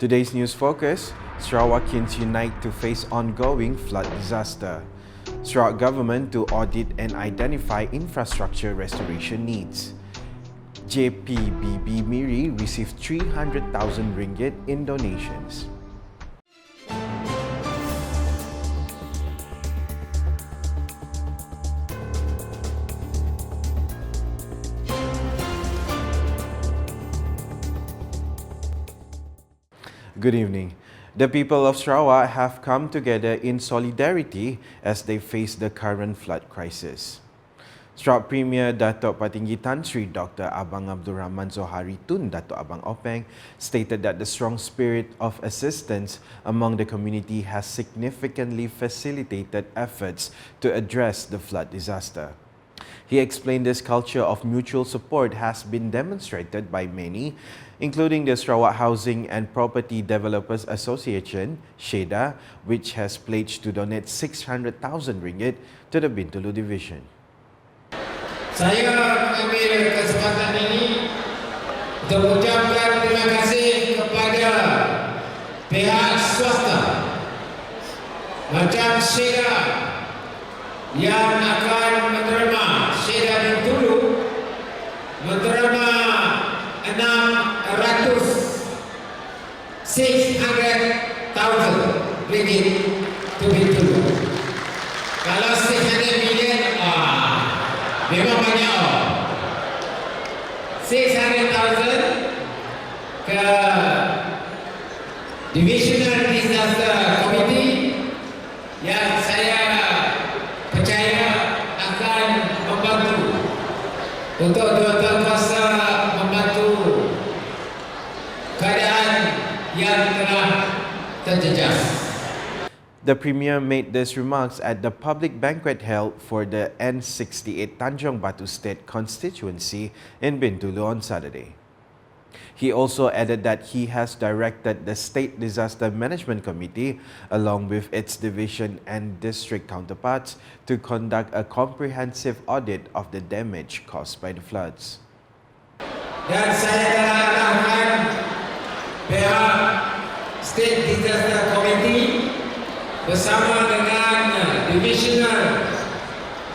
Today's news focus, Sarawakians unite to face ongoing flood disaster. Sarawak government to audit and identify infrastructure restoration needs. JPBB Miri received 300,000 ringgit in donations. Good evening. The people of Sarawak have come together in solidarity as they face the current flood crisis. Sarawak Premier Datuk Patinggi Tan Sri Dr. Abang Abdul Rahman Zohari Tun Datuk Abang Openg stated that the strong spirit of assistance among the community has significantly facilitated efforts to address the flood disaster. He explained this culture of mutual support has been demonstrated by many, including the Sarawak Housing and Property Developers Association, SHEDA, which has pledged to donate 600,000 ringgit to the Bintulu Division. Saya mengambil kesempatan ini untuk mengucapkan terima kasih kepada pihak swasta macam SHEDA yang akan menerima SHEDA Bintulu menerima 600,000 ringgit to Bintulu. Kalau 600 million, memang banyak. 600,000 ke Divisional Disaster Committee yang saya percaya akan membantu untuk tuan-tuan kuasa membantu keadaan yang telah terjejas. The Premier made these remarks at the public banquet held for the N68 Tanjong Batu State constituency in Bintulu on Saturday. He also added that he has directed the State Disaster Management Committee, along with its division and district counterparts, to conduct a comprehensive audit of the damage caused by the floods. Dan saya telah arahkan pihak State Disaster Committee bersama dengan Divisional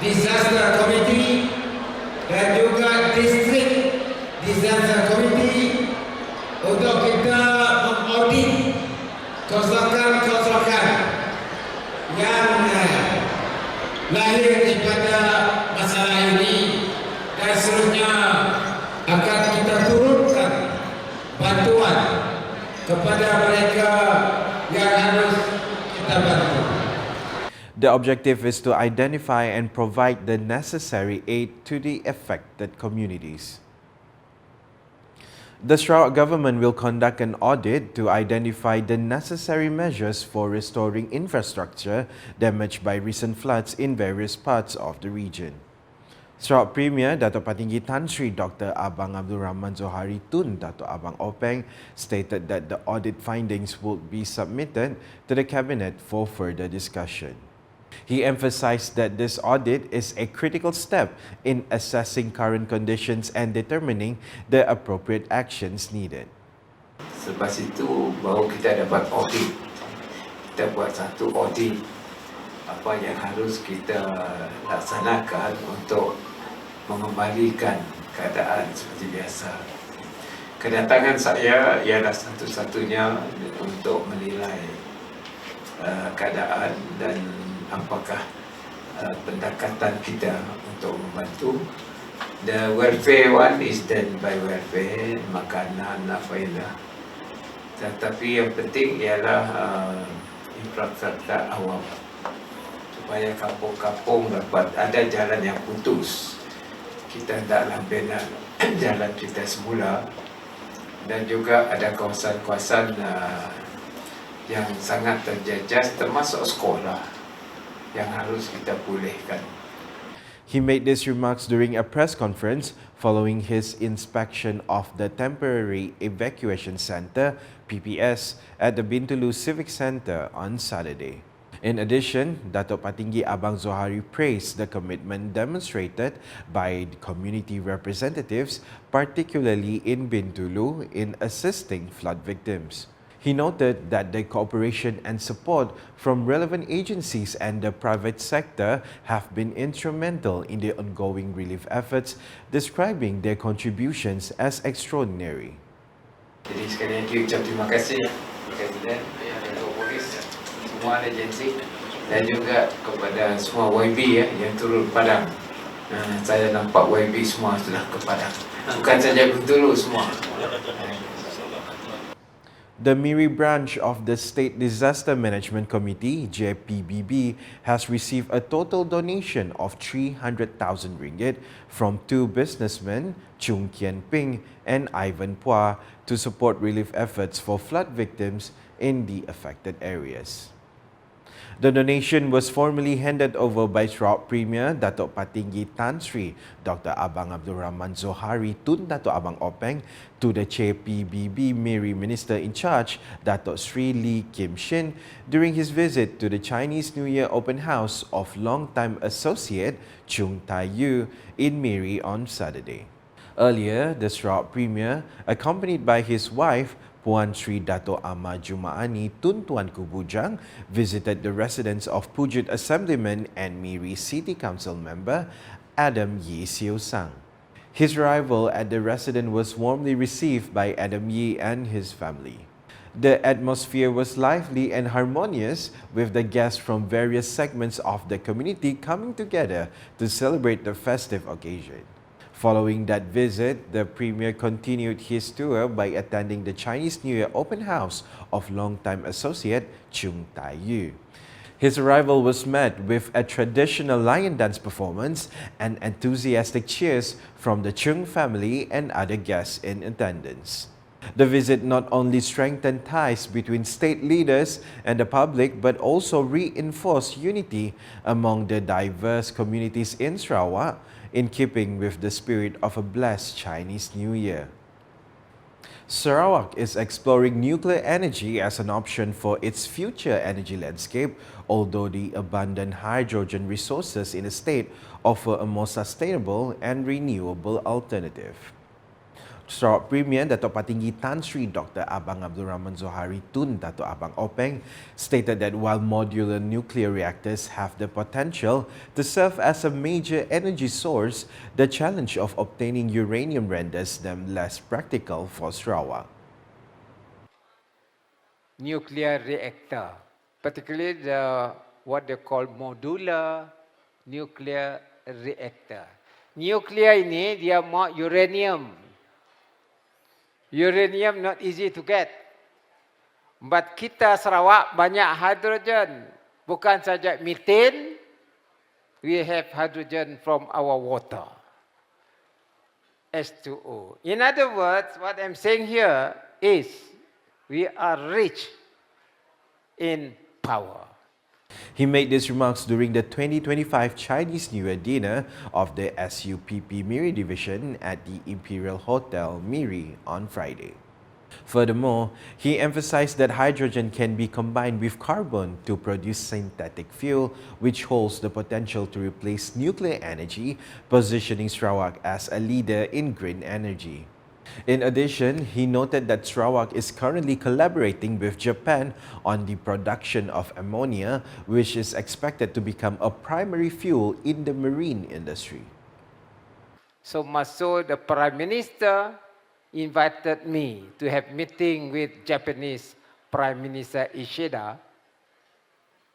Disaster Committee dan juga District Disaster Committee untuk kita mengaudit kerosakan-kerosakan yang lahir daripada masalah ini dan seterusnya akan kita turunkan bantuan kepada mereka yang harus kita bantu. The objective is to identify and provide the necessary aid to the affected communities. The Sarawak government will conduct an audit to identify the necessary measures for restoring infrastructure damaged by recent floods in various parts of the region. Sarawak Premier Datuk Patinggi Tan Sri Dr. Abang Abdul Rahman Zohari Tun Datuk Abang Openg stated that the audit findings would be submitted to the Cabinet for further discussion. He emphasized that this audit is a critical step in assessing current conditions and determining the appropriate actions needed. Selepas itu baru kita dapat audit. Kita buat satu audit apa yang harus kita laksanakan untuk mengembalikan keadaan seperti biasa. Kedatangan saya ialah satu-satunya untuk menilai keadaan dan apakah pendekatan kita untuk membantu. The welfare one is done by welfare, makanan apa ialah. Tetapi yang penting ialah infrastruktur awam supaya kampung-kampung dapat ada jalan yang putus. Kita hendaklah bina jalan kita semula dan juga ada kawasan-kawasan yang sangat terjejas termasuk sekolah yang harus kita pulihkan. He made these remarks during a press conference following his inspection of the temporary evacuation center (PPS) at the Bintulu Civic Centre on Saturday. In addition, Datuk Patinggi Abang Zohari praised the commitment demonstrated by community representatives, particularly in Bintulu, in assisting flood victims. He noted that the cooperation and support from relevant agencies and the private sector have been instrumental in the ongoing relief efforts, describing their contributions as extraordinary. Jadi sekali lagi ucap terima kasih Presiden, Ketua Polis, semua agensi dan juga kepada semua YB yang turun Padang. Saya nampak YB semua sudah ke Padang. Bukan saja Bintulu semua. The Miri branch of the State Disaster Management Committee, JPBB, has received a total donation of 300,000 ringgit from two businessmen, Chung Kian Ping and Ivan Pua, to support relief efforts for flood victims in the affected areas. The donation was formally handed over by Sarawak Premier Datuk Patinggi Tan Sri Dr. Abang Abdul Rahman Zohari Tun Datuk Abang Openg to the JPBB Miri Minister in charge Datuk Sri Lee Kim Shin during his visit to the Chinese New Year open house of longtime associate Chung Tai Yu in Miri on Saturday. Earlier, the Sarawak Premier, accompanied by his wife Puan Sri Dato' Amma Jumaani Tun Tuanku Bujang, visited the residence of Pujuk Assemblyman and Miri City Council member Adam Yi Siu Sang. His arrival at the residence was warmly received by Adam Yi and his family. The atmosphere was lively and harmonious, with the guests from various segments of the community coming together to celebrate the festive occasion. Following that visit, the Premier continued his tour by attending the Chinese New Year open house of longtime associate Chung Tai Yu. His arrival was met with a traditional lion dance performance and enthusiastic cheers from the Chung family and other guests in attendance. The visit not only strengthened ties between state leaders and the public, but also reinforced unity among the diverse communities in Sarawak, in keeping with the spirit of a blessed Chinese New Year. Sarawak is exploring nuclear energy as an option for its future energy landscape, although the abundant hydrogen resources in the state offer a more sustainable and renewable alternative. Sarawak Premier Datuk Patinggi Tan Sri Dr. Abang Abdul Rahman Zohari Tun Datuk Abang Openg stated that while modular nuclear reactors have the potential to serve as a major energy source, the challenge of obtaining uranium renders them less practical for Sarawak. Nuclear reactor, particularly what they call modular nuclear reactor. Nuclear ini dia mau uranium. Uranium not easy to get. But kita Sarawak banyak hydrogen. Bukan saja methane, we have hydrogen from our water. H2O. In other words, what I'm saying here is we are rich in power. He made these remarks during the 2025 Chinese New Year dinner of the SUPP Miri Division at the Imperial Hotel Miri on Friday. Furthermore, he emphasized that hydrogen can be combined with carbon to produce synthetic fuel, which holds the potential to replace nuclear energy, positioning Sarawak as a leader in green energy. In addition, he noted that Sarawak is currently collaborating with Japan on the production of ammonia, which is expected to become a primary fuel in the marine industry. So much so, the Prime Minister invited me to have meeting with Japanese Prime Minister Ishida,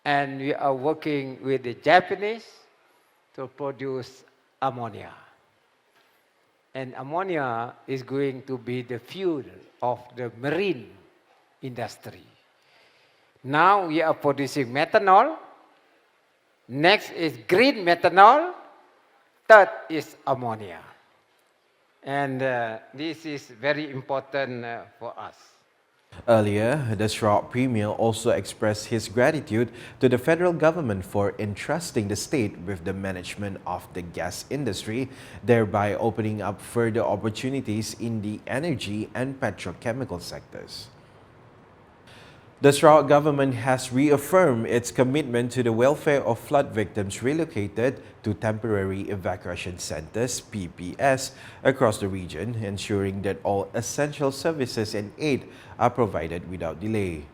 and we are working with the Japanese to produce ammonia. And ammonia is going to be the fuel of the marine industry. Now we are producing methanol. Next is green methanol. Third is ammonia. And this is very important for us. Earlier, the Sarawak Premier also expressed his gratitude to the federal government for entrusting the state with the management of the gas industry, thereby opening up further opportunities in the energy and petrochemical sectors. The Sarawak government has reaffirmed its commitment to the welfare of flood victims relocated to temporary evacuation centers (PPS) across the region, ensuring that all essential services and aid are provided without delay.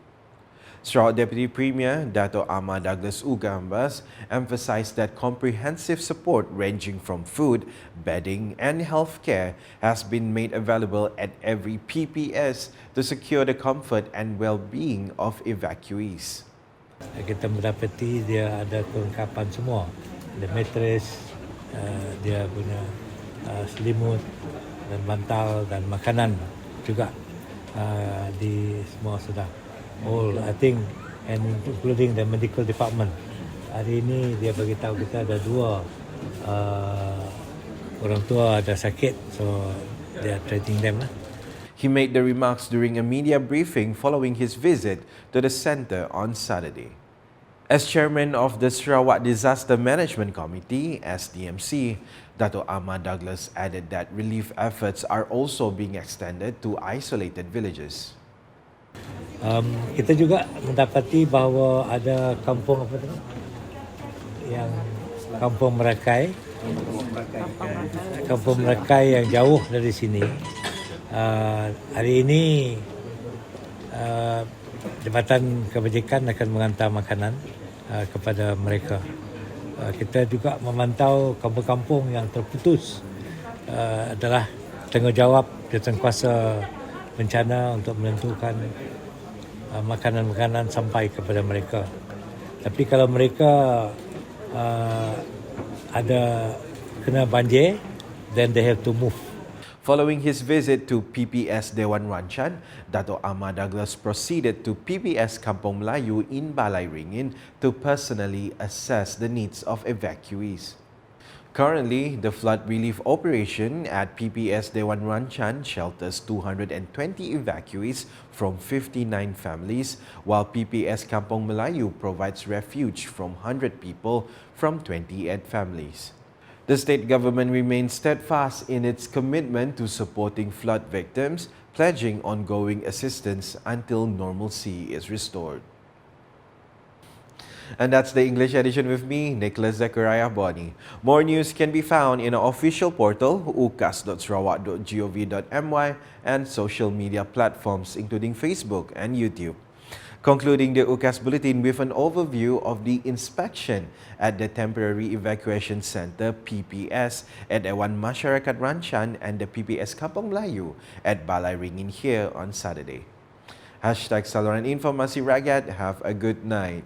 Sarawak Deputy Premier Dato' Ahmad Douglas Ugambas emphasised that comprehensive support ranging from food, bedding and healthcare has been made available at every PPS to secure the comfort and well-being of evacuees. Kita mendapati dia ada kelengkapan semua, ada mattress, dia punya selimut dan bantal dan makanan juga di semua sudah. All, I think, and including the medical department. Hari ini dia bagi tahu kita ada 2 orang tua ada sakit, so they are treating them. He made the remarks during a media briefing following his visit to the centre on Saturday. As chairman of the Sarawak Disaster Management Committee, SDMC, Dato' Ahmad Douglas added that relief efforts are also being extended to isolated villages. Kita juga mendapati bahawa ada kampung apa tu? Yang kampung Merakai. Kampung Merakai yang jauh dari sini. Hari ini Jabatan Kebajikan akan mengantar makanan kepada mereka. Kita juga memantau kampung-kampung yang terputus adalah tanggungjawab Jawatankuasa Bencana untuk menentukan makanan-makanan sampai kepada mereka. Tapi kalau mereka ada kena banjir, then they have to move. Following his visit to PPS Dewan Ranchan, Dato' Ahmad Douglas proceeded to PPS Kampung Melayu in Balai Ringin to personally assess the needs of evacuees. Currently, the flood relief operation at PPS Dewan Ranchan shelters 220 evacuees from 59 families, while PPS Kampung Melayu provides refuge from 100 people from 28 families. The state government remains steadfast in its commitment to supporting flood victims, pledging ongoing assistance until normalcy is restored. And that's the English edition with me, Nicholas Zechariah Boni. More news can be found in our official portal, ukas.sarawak.gov.my, and social media platforms including Facebook and YouTube. Concluding the UKAS Bulletin with an overview of the inspection at the Temporary Evacuation Centre (PPS) at Dewan Masyarakat Ranchan and the PPS Kampung Melayu at Balai Ringin here on Saturday. #Saluran Informasi Rakyat. Have a good night.